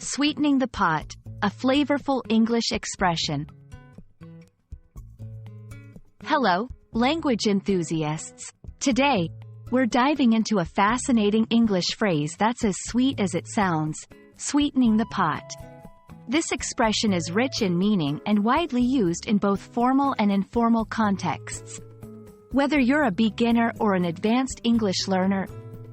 Sweetening the pot, a flavorful English expression. Hello, language enthusiasts. Today, we're diving into a fascinating English phrase that's as sweet as it sounds, sweetening the pot. This expression is rich in meaning and widely used in both formal and informal contexts. Whether you're a beginner or an advanced English learner,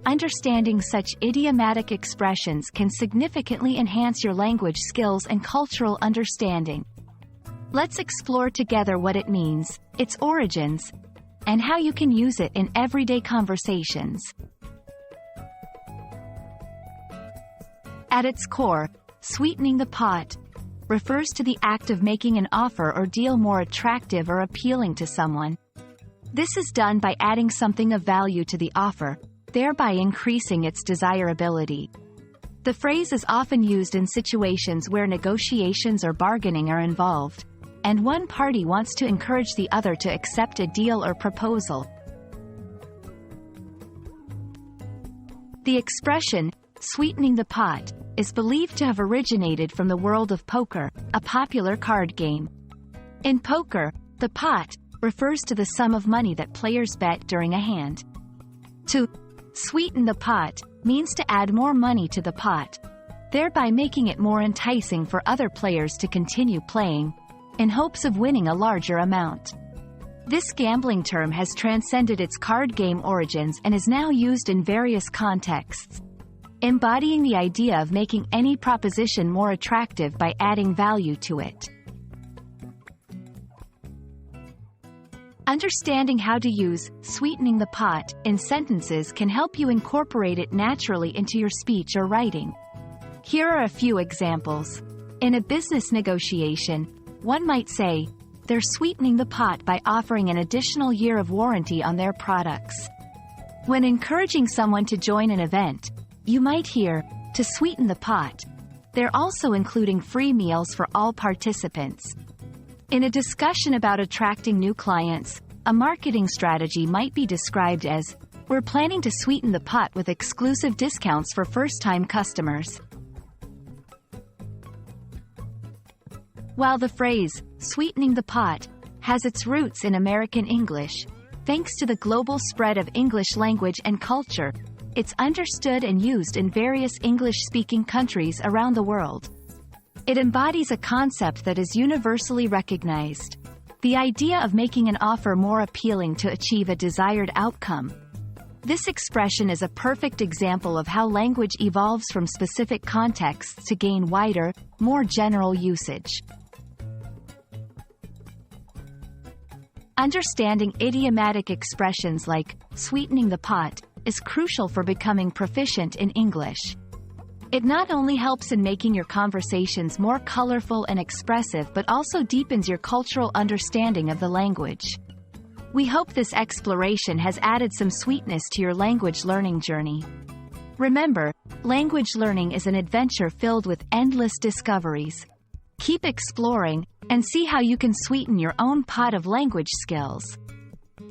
understanding such idiomatic expressions can significantly enhance your language skills and cultural understanding. Let's explore together what it means, its origins, and how you can use it in everyday conversations. At its core, sweetening the pot refers to the act of making an offer or deal more attractive or appealing to someone. This is done by adding something of value to the offer, thereby increasing its desirability. The phrase is often used in situations where negotiations or bargaining are involved, and one party wants to encourage the other to accept a deal or proposal. The expression, sweetening the pot, is believed to have originated from the world of poker, a popular card game. In poker, the pot refers to the sum of money that players bet during a hand. To sweeten the pot means to add more money to the pot, thereby making it more enticing for other players to continue playing, in hopes of winning a larger amount. This gambling term has transcended its card game origins and is now used in various contexts, embodying the idea of making any proposition more attractive by adding value to it. Understanding how to use sweetening the pot in sentences can help you incorporate it naturally into your speech or writing. Here are a few examples. In a business negotiation, one might say, they're sweetening the pot by offering an additional year of warranty on their products. When encouraging someone to join an event, you might hear, to sweeten the pot. They're also including free meals for all participants. In a discussion about attracting new clients, a marketing strategy might be described as, we're planning to sweeten the pot with exclusive discounts for first-time customers. While the phrase, sweetening the pot, has its roots in American English, thanks to the global spread of English language and culture, it's understood and used in various English-speaking countries around the world. It embodies a concept that is universally recognized: the idea of making an offer more appealing to achieve a desired outcome. This expression is a perfect example of how language evolves from specific contexts to gain wider, more general usage. Understanding idiomatic expressions like sweetening the pot is crucial for becoming proficient in English. It not only helps in making your conversations more colorful and expressive but also deepens your cultural understanding of the language. We hope this exploration has added some sweetness to your language learning journey. Remember, language learning is an adventure filled with endless discoveries. Keep exploring, and see how you can sweeten your own pot of language skills.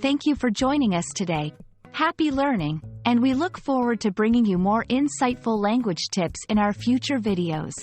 Thank you for joining us today. Happy learning, and we look forward to bringing you more insightful language tips in our future videos.